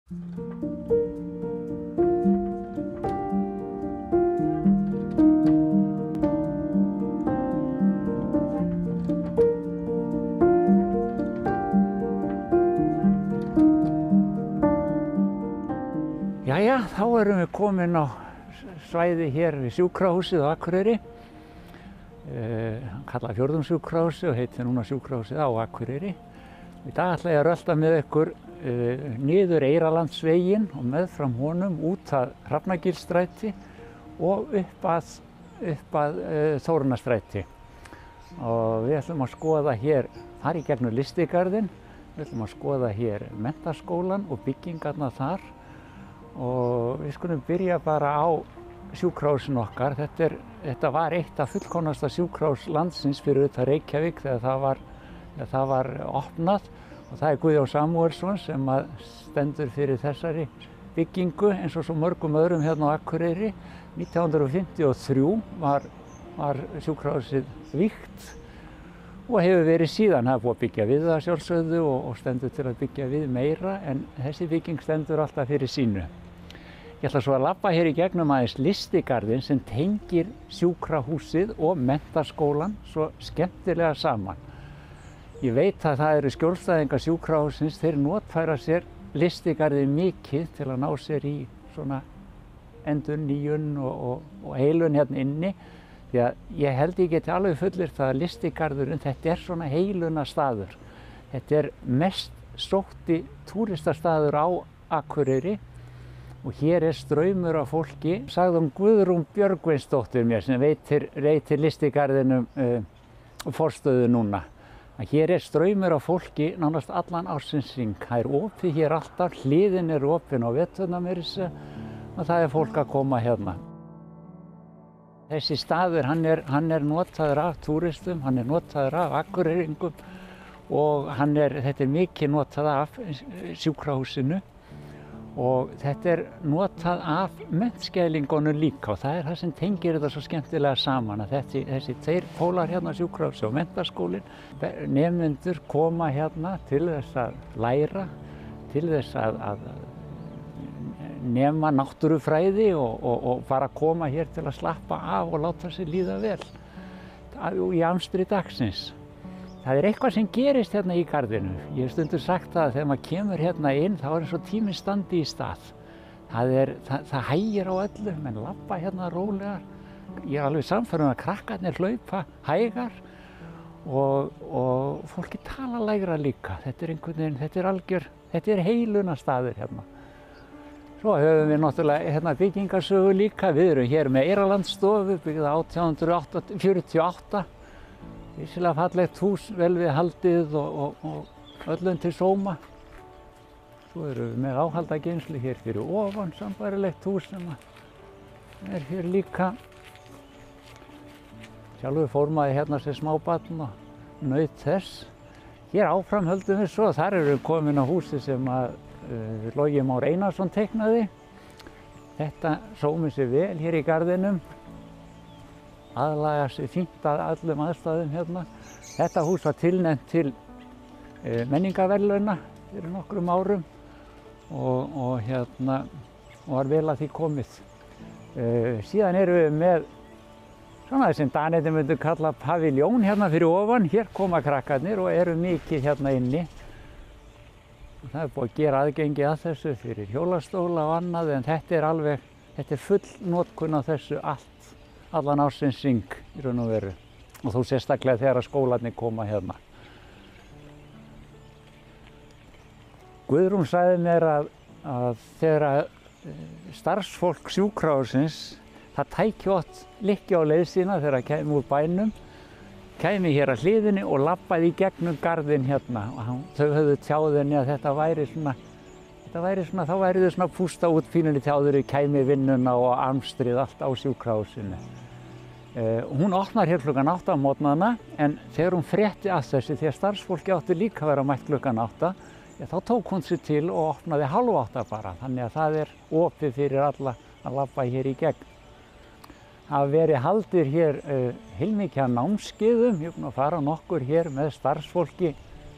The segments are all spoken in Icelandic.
Jæja, þá erum við komin á svæði hér við sjúkrahúsið á Akureyri. Kallað Fjórðungssjúkrahúsið og heitir núna Sjúkrahúsið á Akureyri. Í dag ætla ég að rölta með ykkur niður Eyrarlandsveginn og meðfram honum út að Hrafnagilsstræti og upp að Þórunnarstræti. Og við ætlum að skoða hér, fara í gegnum Lystigarðinn, við ætlum að skoða hér Menntaskólann og byggingarnar þar. Og við skulum byrja bara á sjúkrahúsinu okkar. Þetta var eitt af fullkomnasta sjúkrahús landsins fyrir utan Reykjavík þegar það var opnað. Og það er Guðjón Samúelsson sem stendur fyrir þessari byggingu eins og svo mörgum öðrum hérna á Akureyri. 1953 var sjúkrahúsið vígt og hefur verið síðan. Það er búið að byggja við það sjálfsögðu og stendur til að byggja við meira en þessi bygging stendur alltaf fyrir sínu. Ég ætla svo að labba hér í gegnum aðeins Lystigarðinn sem tengir sjúkrahúsið og Menntaskólann svo skemmtilega saman. Ég veit að það eru skjólstæðingar sjúkrahússins, þeir notfæra sér Lystigarðinn mikið til að ná sér í svona endurnýjun og heilun hérna inni. Því að ég held ég geti alveg fullyrt að Lystigarðurinn, þetta er svona heilunastaður. Þetta er mest sótti túristastaður á Akureyri. Og hér er straumur af fólki, sagði Guðrún Björgvinsdóttir mér sem reitir Lystigarðinum forstöðu núna. Að hér er straumur af fólki nánast allan ársins hring. Það er opið hér alltaf, hliðin er opin á veturna meira að segja og það er fólk að koma hérna. Þessi staður hann er notaður af túristum, hann er notaður af akureyringum og þetta er mikið notað af sjúkrahúsinu. Og þetta er notað af menntskælingunum líka og það er það sem tengir þetta svo skemmtilega saman að þessi tveir pólar hérna á sjúkrahúsi og menntaskólinn. Nemendur koma hérna til þess að læra, til þess að nema náttúrufræði og bara koma hér til að slappa af og láta sig líða vel í amstri dagsins. Það er eitthvað sem gerist hérna í garðinu. Ég hef stundum sagt það að þegar maður kemur hérna inn þá er eins og tíminn standi í stað. Það hægir á öllu, menn labba hérna rólegar. Ég er alveg sannfærður að krakkarnir hlaupa hægar og fólki tala lægra líka. Þetta er heilunastaður hérna. Svo höfum við náttúrulega hérna byggingarsögu líka. Við erum hér með Eyrarlandsstofu byggða 1848. Vissulega fallegt hús, vel við haldið og öllum til sóma. Svo erum við með áhaldageymslu hér fyrir ofan, sambærilegt hús sem er hér líka. Sjálfur formaði hérna sem smábarn og naut þess. Hér áfram höldum við svo, þar erum við komin á húsi sem Logi Már Einarsson teiknaði. Þetta sómir sig vel hér í garðinum. Aðlaga sig fínt að öllum aðstæðum hérna. Þetta hús var tilnefnt til menningarverðlauna fyrir nokkrum árum og var vel að því komið. Síðan erum við með svona sem Danirnir myndu kalla paviljón hérna fyrir ofan. Hér koma krakkarnir og eru mikið hérna inni. Það er búið að gera aðgengi að þessu fyrir hjólastóla og annað en þetta er full notkun á þessu allan ársins hring í raun og veru og þó sérstaklega þegar skólarnir koma hérna. Guðrún sagði mér að þegar starfsfólk sjúkrahússins það tæki oft lykkju á leið sína þegar það kæmi úr bænum, kæmi hér að hliðinni og labbaði í gegnum garðinn hérna og þau höfðu tjáð henni að þetta væri svona, þá væri þau svona pústa út pínunni tjáður í kæmi vinnuna og amstrið allt á sjúkrahúsinu. Hún opnar hér klukkan 8 á morgnana en þegar hún frétti að þessu því að starfsfólki átti líka að vera mætt klukkan 8 þá tók hún sig til og opnaði 7:30 bara þannig að það er opið fyrir alla að labba hér í gegn. Það hafa verið haldið hér heilmikið af námskeiðum, ég er búinn að fara nokkur hér með starfsfólki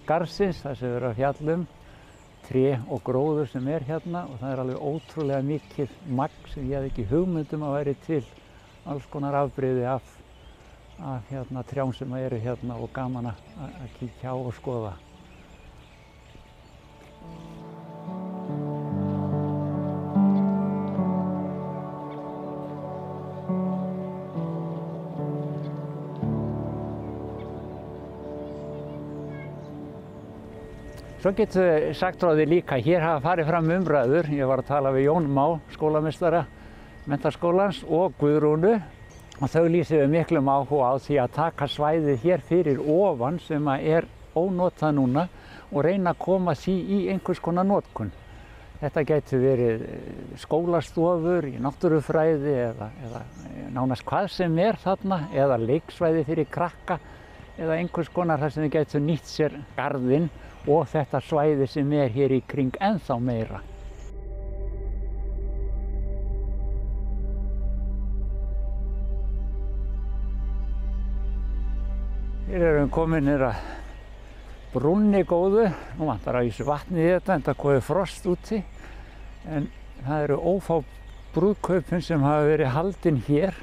garðsins þar sem við erum að fjalla tré og gróður sem hérna og það alveg ótrúlega mikið magn sem ég hafði ekki hugmynd að væri til alls konar afbrigði af hérna trjám sem eru hérna og gaman að kíkja á og skoða. Svo getum við sagt frá því líka, hér hafa farið fram umræður, ég var að tala við Jón Má, skólameistara Menntaskólans og Guðrúnu og þau lýsa við miklum áhuga á því að taka svæðið hér fyrir ofan sem er ónotað núna og reyna að koma því í einhvers konar notkun. Þetta getur verið skólastofur í náttúrufræði eða nánast hvað sem þarna eða leiksvæði fyrir krakka eða einhvers konar þar sem þið getur nýtt sér garðinn og þetta svæði sem hér í kring ennþá meira. Hér erum við komin niður að brúnni góðu. Nú vantar að vísu vatni í þetta, enda komið frost úti. En það eru ófá brúðkaupin sem hafa verið haldin hér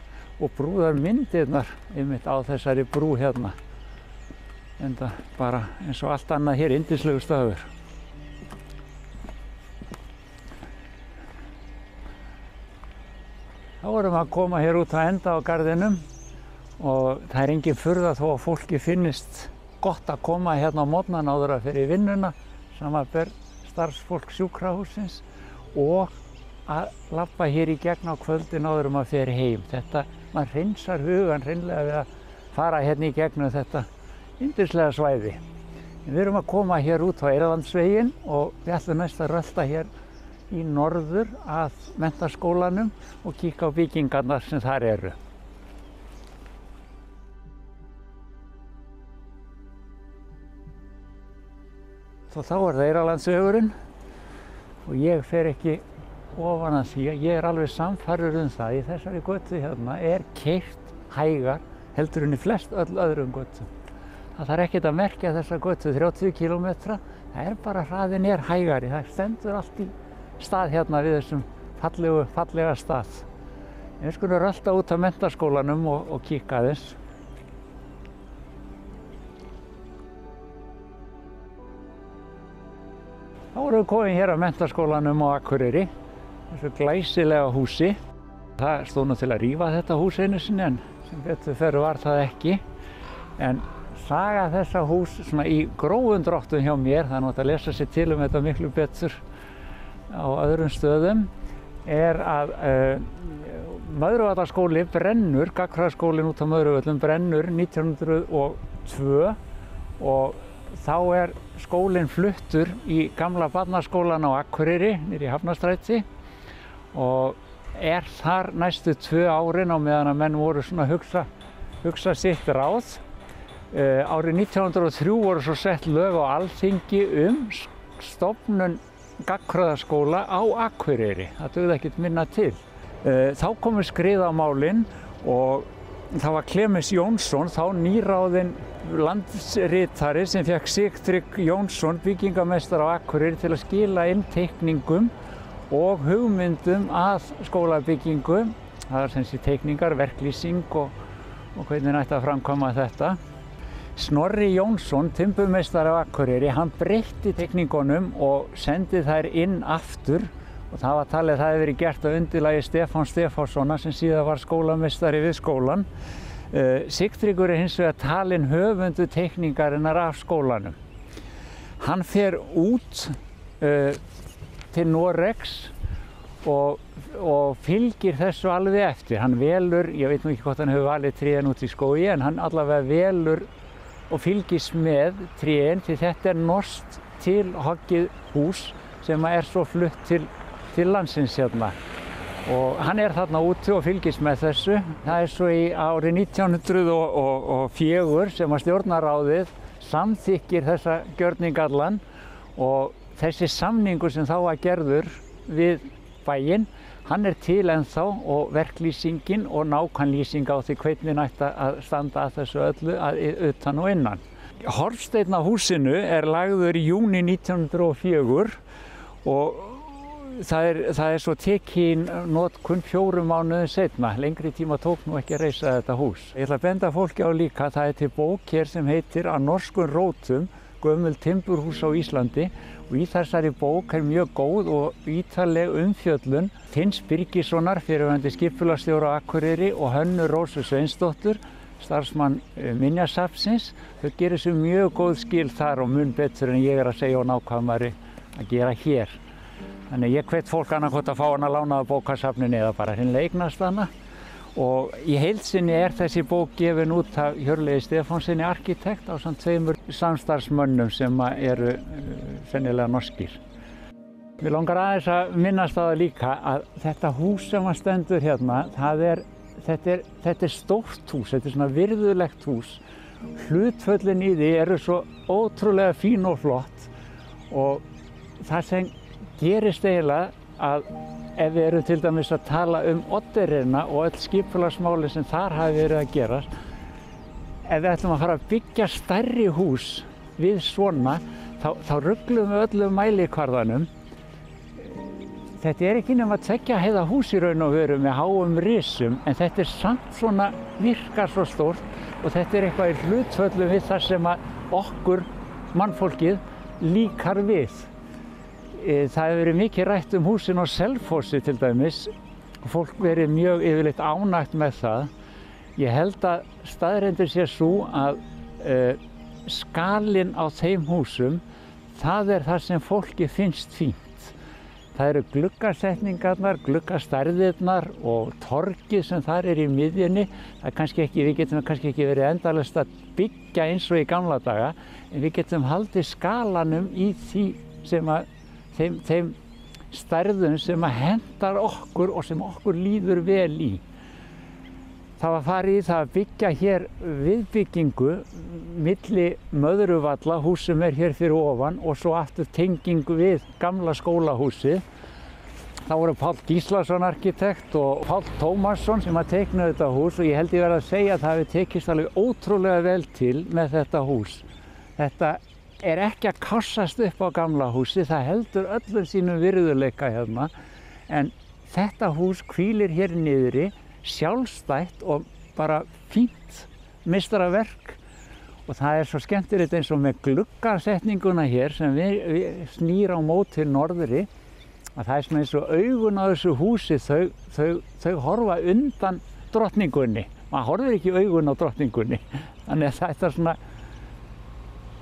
og brúðarmyndirnar einmitt á þessari brú hérna. Enda bara eins og allt annað hér yndislegu staður. Þá erum við að koma hér út að enda á garðinum og það engin furða þó að fólki finnist gott að koma hérna á morgnana áður að fyrir vinnuna, samanber starfsfólk sjúkrahússins og að labba hér í gegn á kvöldin áður að fyrir heim. Þetta, maður hreinsar hugan hreinlega við að fara hérna í gegnum þetta yndislega svæði. Við erum að koma hér út á Eyrarlandsveginn og við ætlum næst að rölta hér í norður að Menntaskólanum og kíkja á byggingarnar sem þar eru. Þá það Eyrarlandsvegurinn og ég fer ekki ofan að því að ég alveg sannfærður það í þessari götu hérna keyrt hægar heldur en í flest öll öðrum götum. Það þarf ekkert að merkja þessa götu 30 km, það bara hraðinn hægari, það stendur allt í stað hérna við þessum fallega stað. Við skulum rölta út af Menntaskólanum og kíkja aðeins. Þá erum við komin hér að Menntaskólanum á Akureyri, þessu glæsilega húsi. Það stóð nú til að rífa þetta hús einu sinni en sem betur fer var það ekki. En saga þessa hús svona í grófum dráttum hjá mér, það hægt að lesa sér til þetta miklu betur á öðrum stöðum, að Möðruvallaskóli brennur, gagnfræðaskólinn út á Möðruvöllum brennur 1902 og þá skólinn fluttur í gamla barnaskólann á Akureyri, niðri í Hafnarstræti og þar næstu 2 árin á meðan að menn voru svona að hugsa sitt ráð. Árið 1903 voru svo sett lög á Alþingi stofnun gagnfræðaskóla á Akureyri. Það dugði ekkert minna til. Þá komu skrið á málin og það var Klemens Jónsson, þá nýráðinn landsritari sem fékk Sigtrygg Jónsson, byggingameistara á Akureyri, til að skila inn teikningum og hugmyndum að skólabyggingu. Það sem sé teikningar, verklýsing og hvernig ætti að framkvæma þetta. Snorri Jónsson, timburmeistari á Akureyri, hann breytti teikningunum og sendi þær inn aftur og það var talið að það hefði verið gert á undirlagi Stefán Stefánssonar sem síðan var skólameistari við skólann. Sigtryggur hins vegar talinn höfundur teikningarinnar af skólanum. Hann fer út til Noregs og fylgir þessu alveg eftir. Hann velur, ég veit nú ekki hvort hann hefur valið trén út í skógi, en hann allavega velur og fylgist með trén því þetta norskt tilhoggið hús sem svo flutt til landsins hérna. Og hann þarna úti og fylgist með þessu. Það svo í árið 1904 sem að stjórnarráðið samþykkir þessa gjörningallan og þessi samningur sem þá var gerður við bæinn, hann til ennþá og verklýsingin og nákvæm lýsing á því hvernig ætti að standa að þessu öllu utan og innan. Hornsteinn á húsinu lagður í júní 1904 og það er svo tekin notkun 4 mánuðum seinna. Lengri tíma tók nú ekki að reisa þetta hús. Ég ætla að benda fólki á líka, það er til bók hér sem heitir Að norskum rótum, gömul timburhús á Íslandi, og í þessari bók er mjög góð og ítarleg umfjöllun Finns Birgissonar, fyrrverandi skipulagsstjóra á Akureyri, og Hönnu Rósu Sveinsdóttur, starfsmann Minjasafnsins. Þau gerir sér mjög góð skil þar og mun betur en ég er að segja og nákvæmari að gera hér. Þannig ég hvet fólk annaðhvort að fá hana lánaða bókasafninu eða bara hreinlega eignast hana. Og í heild sinni er þessi bók gefin út af Hjörleifi Stefánssyni arkitekt ásamt 2 samstarfsmönnum sem eru sennilega norskir. Mig langar aðeins að minnast á það líka að þetta hús sem stendur hérna, þetta er stórt hús, þetta er svona virðulegt hús. Hlutföllin í því eru svo ótrúlega fín og flott, og það sem gerist eiginlega að ef við erum til dæmis að tala Oddeyrina og öll skipulagsmáli sem þar hafi verið að gerast, ef við ætlum að fara að byggja stærri hús við svona, þá ruglum við öllum mælikvarðanum. Þetta er ekki nema 2 hæða hús í raun og veru með háum risum, en þetta er samt svona, virkar svo stórt, og þetta er eitthvað í hlutföllum við það sem að okkur, mannfólkið, líkar við. Það hefur verið mikið rætt húsin á Selfossi til dæmis, og fólk verið mjög yfirleitt ánægt með það. Ég held að staðreyndin sé svo að skalinn á þeim húsum, það er það sem fólki finnst fínt. Það eru gluggasetningarnar, gluggastærðirnar og torgið sem þar er í miðjunni. Við getum kannski ekki verið endalaust að byggja eins og í gamla daga, en við getum haldið skalanum í því sem að þeim stærðum sem að hentar okkur og sem okkur líður vel í. Það var farið í það að byggja hér viðbyggingu milli Möðruvalla, hús sem er hér fyrir ofan, og svo aftur tengingu við gamla skólahúsið. Það voru Páll Gíslason arkitekt og Páll Tómasson sem að teikna þetta hús, og ég held ég verið að segja að það hafi tekist alveg ótrúlega vel til með þetta hús. Þetta er ekki að kássast upp á gamla húsi, það heldur öllum sínum virðuleika hérna, en þetta hús hvílir hér niðri, sjálfstætt og bara fínt meistaraverk. Og það er svo skemmtilegt eins og með gluggasetninguna hér sem við snýr á móti norðri, að það er svona eins og augun á þessu húsi, þau horfa undan drottningunni. Maður horfir ekki augun á drottningunni, þannig að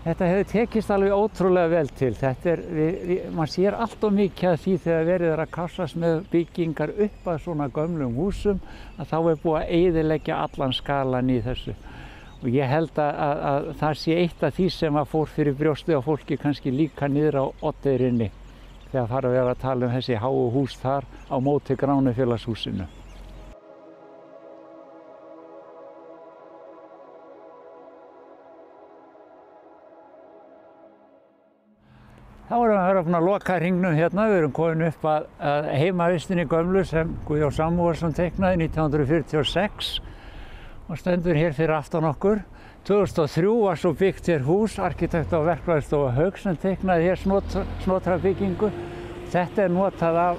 þetta hefur tekist alveg ótrúlega vel til. Maður sér allt of mikið af því þegar verið er að kássast með byggingar upp að svona gömlum húsum, að þá er búið að eyðileggja allan skalan í þessu. Og ég held að það sé eitt af því sem að fór fyrir brjóstið á fólki kannski líka niður á Oddeyrinni, þegar fara að vera að tala þessi háu hús þar á móti Gránufélagshúsinu. Þá erum við að að loka hringnum hérna. Við erum komin upp að heimavistinni gömlu sem Guðjón Samúelsson teiknaði 1946 og stendur hér fyrir aftan okkur. 2003 var svo byggt hér hús, arkitekt- og verkfræðistofa Hauks sem teiknaði hér snotrabyggingu. Þetta er notað af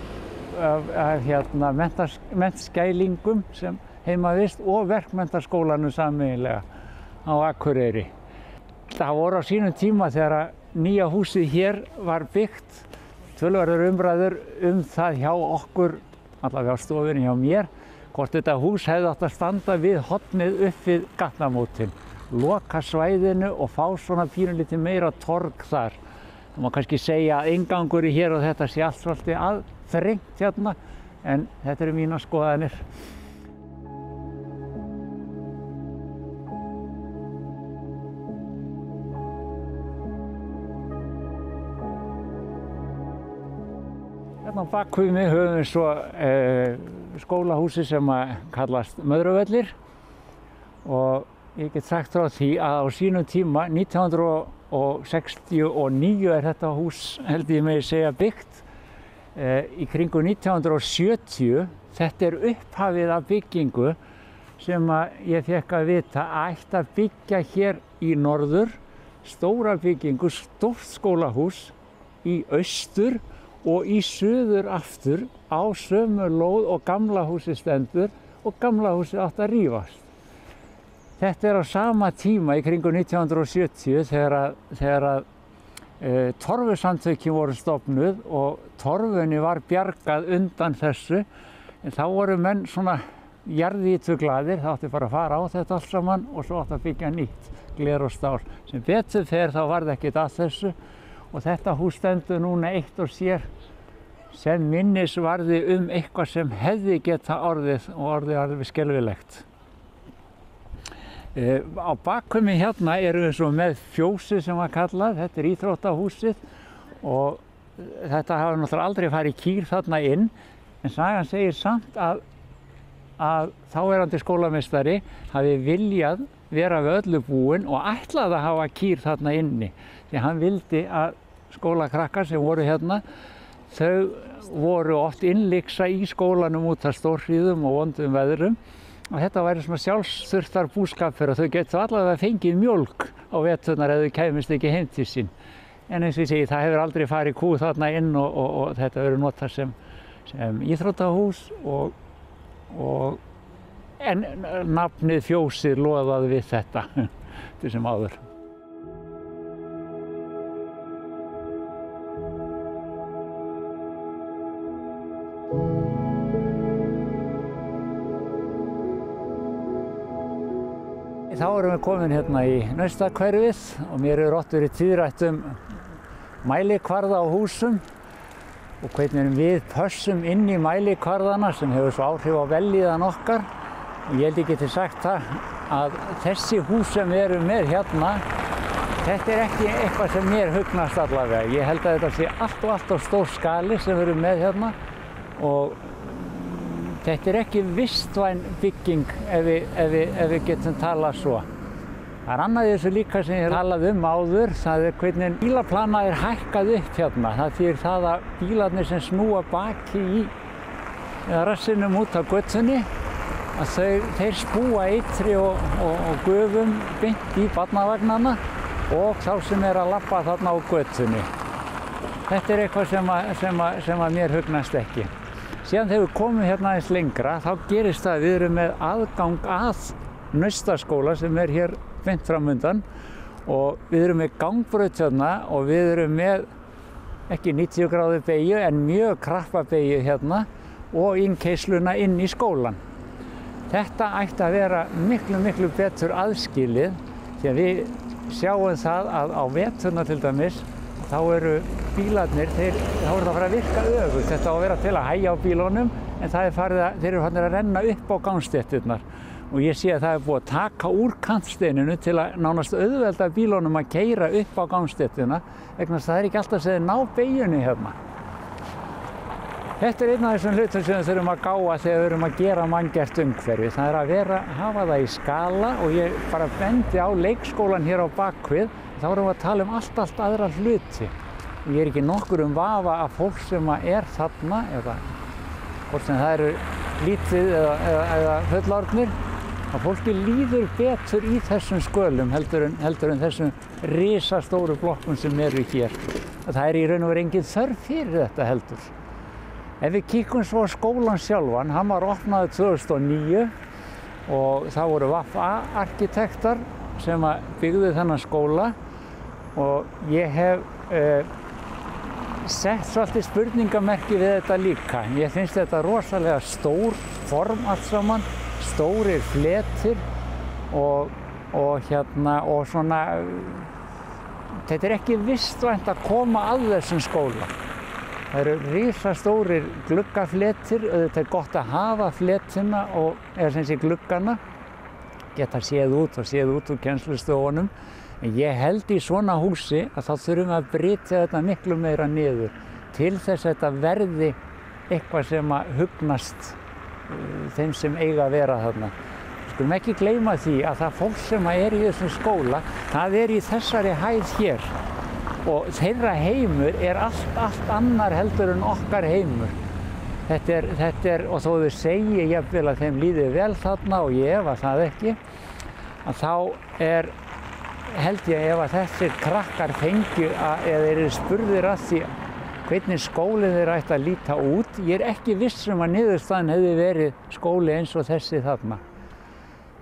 menntaskælingum sem heimavist og verkmenntaskólanum sameiginlega á Akureyri. Það voru á sínum tíma þegar nýja húsið hér var byggt, töluverðar umræður það hjá okkur, allavega á stofunni hjá mér, hvort þetta hús hefði átt að standa við hornið upp við gatnamótin, loka svæðinu og fá svona pínulítið meira torg þar. Það má kannski segja að inngangurinn hér og þetta sé allt svolítið aðþrengt hérna, en þetta eru mínar skoðanir. Hérna á bakvið mig höfum við svo skólahúsi sem kallast Möðruvellir, og ég get sagt frá því að á sínum tíma, 1969 er þetta hús, held ég megi segja, byggt. Í kringum 1970, þetta er upphafið af byggingu sem ég fékk að vita að ætti að byggja hér í norður, stóra byggingu, stórt skólahús í austur og í suður aftur á sömu lóð og gamla húsið stendur og gamla húsið átti að rífast. Þetta á sama tíma í kringum 1970 þegar torfusamtökin voru stofnuð og torfunni var bjargað undan þessu, en þá voru menn svona jarðýtuglaðir, það átti bara að fara á þetta allt saman og svo átti að byggja nýtt gler og stál. Sem betur fer þá var það ekkert að þessu og þetta hús stendur núna eitt og sér sem minnisvarði eitthvað sem hefði geta orðið og orðið alveg skelfilegt. Á bakvið mig hérna erum við svo með fjósið sem var kallað, þetta íþróttahúsið og þetta hafa náttúrulega aldrei farið kýr þarna inn, en sagan segir samt að þáverandi skólameistari hafi viljað vera við öllu búinn og ætlaði að hafa kýr þarna inni, því hann vildi að skólakrakkar sem voru hérna, þau voru oft innlyksa í skólanum út af stórhríðum og vondum veðrum og þetta væri svona sjálfsþurftar búskapur og þau getur allavega fengið mjólk á veturnar ef þau kæmist ekki heim til sín. En eins og ég segi, það hefur aldrei farið kú þarna inn og þetta verður notað sem íþróttahús en nafnið fjósið loðaði við þetta sem áður. Þá erum við komin hérna í Naustahverfið og mér oft verið tíðrætt mælikvarða á húsum og hvernig við pössum inn í mælikvarðana sem hefur svo áhrif á vellíðan okkar. Og ég held ég geti sagt það að þessi hús sem við erum með hérna, þetta ekki eitthvað sem mér hugnast allavega. Ég held að þetta sé allt of stór skali sem við erum með hérna og þetta ekki vistvæn bygging ef við getum talað svo. Það annað í þessu líka sem ég talaði áður, það hvernig bílaplana hækkað upp hérna. Það þýðir það að bílarnir sem snúa baki í rassinum út á götunni, að þeir spúa eitri og gufum beint í barnavagnana og þá sem að labba þarna á götunni. Þetta eitthvað sem að mér hugnast ekki. Síðan þegar við komum hérna aðeins lengra, þá gerist það að við erum með aðgang að Naustaskóla sem hér beint fram undan og við erum með gangbraut hérna og við erum með ekki 90 gráðu beygju en mjög krappa beygju hérna og innkeysluna inn í skólann. Þetta ætti að vera miklu betur aðskilið því að við sjáum það að á veturna til dæmis þá eru bílarnir, þeir eru að fara að virka öfugt. Þetta á að vera til að hægja á bílunum en þeir eru farnir að renna upp á gangstéttirnar. Og ég sé að það búið að taka úr kantsteininu til að nánast auðvelda bílunum að keyra upp á gangstéttina vegna þess að það ekki alltaf sem þeir ná beygjunni hérna. Þetta einn af þessum hlutum sem við þurfum að gáa þegar við erum að gera manngert umhverfi. Það hafa það í skala og ég bara bendi á leikskólann hér á bakvið. Þá erum við að tala allt aðra hluti. Ég ekki nokkur vafa að fólk sem þarna, eða hvort sem það eru lítið eða fullorðnir, að fólki líður betur í þessum skölum heldur en þessum risastóru blokkum sem eru hér. Það í raun og veru engin þörf fyrir þetta heldur. Ef við kíkum svo á skólann sjálfan, hann var opnaður 2009 og það voru VA-arkitektar sem byggðu þennan skóla og ég hef sett svolítið spurningamerki við þetta líka. Ég finnst þetta rosalega stór form allt saman, stórir fletir og svona, þetta ekki vistvænt að koma að þessum skóla. Það eru risastórir gluggafletir, þetta gott að hafa fletina eða sem sé gluggana, geta séð út úr kennslustofunum. En ég held í svona húsi að þá þurfum við að brytja þetta miklu meira niður til þess að þetta verði eitthvað sem að hugnast þeim sem eiga að vera þarna. Við skulum ekki gleyma því að það fólk sem í þessum skóla, það í þessari hæð hér og þeirra heimur allt annar heldur en okkar heimur. Þetta og þó þau segi jafnvel að þeim líði vel þarna og ég efa það ekki, að þá held ég ef að þessir krakkar fengju eða eru spurðir að því hvernig skólinn þeirra ætti að líta út. Ég er ekki viss að niðurstaðan hefði verið skóli eins og þessi þarna.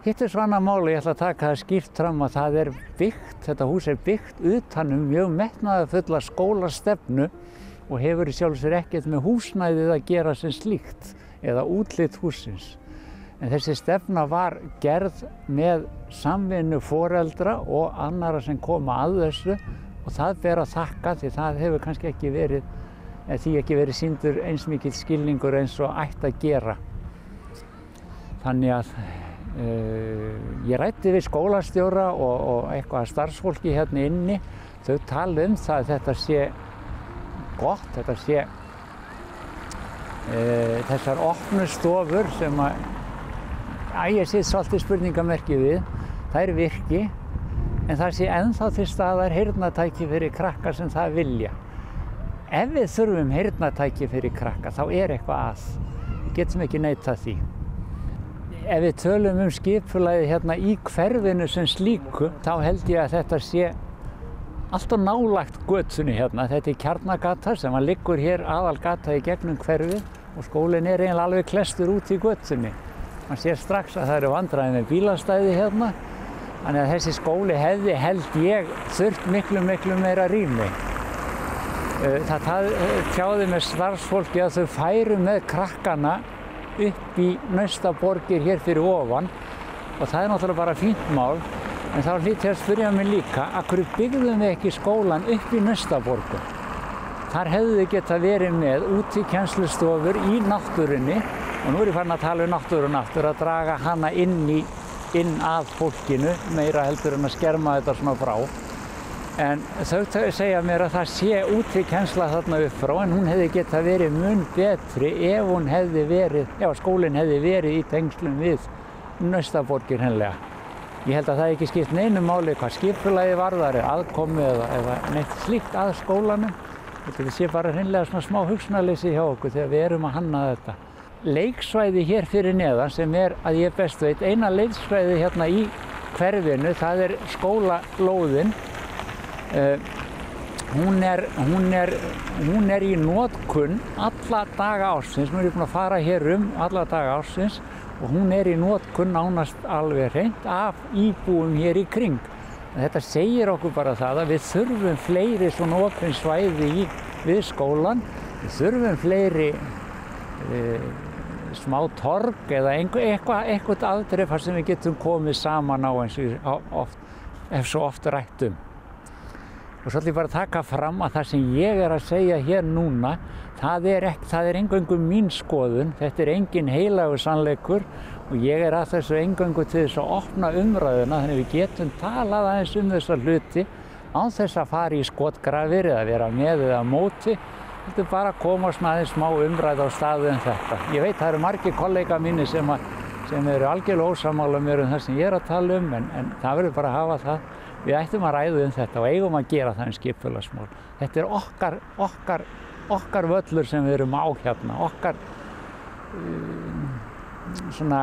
Hitt svona mál, ég ætla að taka það skýrt fram að það er byggt, þetta hús er byggt utan mjög metnaðarfulla skólastefnu og hefur í sjálfu sér ekkert með húsnæðið að gera sem slíkt eða útlit hússins. En þessi stefna var gerð með samvinnu foreldra og annara sem koma að þessu og það ber að þakka því það hefur kannski ekki verið sýndur eins mikill skilningur eins og ætti að gera. Þannig að ég ræddi við skólastjóra og eitthvað starfsfólki hérna inni. Þau tala það að þetta sé gott, þetta sé þessar opnu stofur sem ég set svolítið spurningamerki við, þær virki, en það sé ennþá til staðar heyrnartæki fyrir krakka sem það vilja. Ef við þurfum heyrnartæki fyrir krakka, þá er eitthvað að. Við getum ekki neitað því. Ef við tölum skipulagið hérna í hverfinu sem slíku, þá held ég að þetta sé allt og nálægt götunni hérna. Þetta er Kjarnagata sem liggur hér aðalgata í gegnum hverfið og skólinn er eiginlega alveg klestur út í götunni. Man sér strax að það eru vandræði með bílastæði hérna. Þannig að þessi skóli hefði, held ég, þurft miklu meira rými. Það tjáði með starfsfólki að þau færu með krakkana upp í Naustaborgir hér fyrir ofan og það er náttúrulega bara fínt mál, en þá hlýt ég að spyrja mig líka, af hverju byggðum við ekki skólan upp í Naustaborgum? Þar hefðu þau getað verið með útikennslustofur í náttúrunni og nú er ég farin að tala náttúruna aftur, að draga hana inn að fólkinu, meira heldur en að skerma þetta svona frá. En þau segja mér að það sé útikennsla þarna upp frá, en hún hefði getað verið mun betri ef skólinn hefði verið í tengslum við Naustaborgir hreinlega. Ég held að það ekki skipt neinu máli hvað skipulagið varðar, aðkomu eða neitt slíkt að skólanum. Þetta sé bara hreinlega svona smá hugsunarleysi hjá okkur þegar við erum að hanna þetta. Leiksvæði hér fyrir neðan sem er, að ég best veit, eina leiksvæði hérna í hverfinu, það er skólalóðin. Hún er í notkun alla daga ársins, nú er ég búinn að fara hér alla daga ársins og hún er í notkun nánast alveg hreint af íbúum hér í kring. Þetta segir okkur bara það að við þurfum fleiri svona opin svæði við skólan, við þurfum fleiri smá torg eða eitthvað afdrif sem við getum komið saman á eins og svo oft rætt Og svo ætlum ég bara að taka fram að það sem ég er að segja hér núna, það er eingöngu mín skoðun, þetta er engin heilagur sannleikur og ég er að þessu eingöngu til þess að opna umræðuna þannig við getum talað aðeins þessa hluti án þess að fara í skotgrafir eða vera með eða móti. Þetta er bara að koma aðeins smá umræða á staðu þetta. Ég veit það eru margir kollega mínir sem eru algjörlega ósammála mér það sem ég er að tala en það verður bara að hafa það. Við ættum að ræða þetta og eigum að gera það skipulagsmál. Þetta er okkar völlur sem við erum á hérna, okkar svona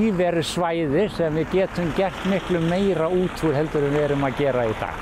íveru svæði sem við getum gert miklu meira út úr heldur en við erum að gera í dag.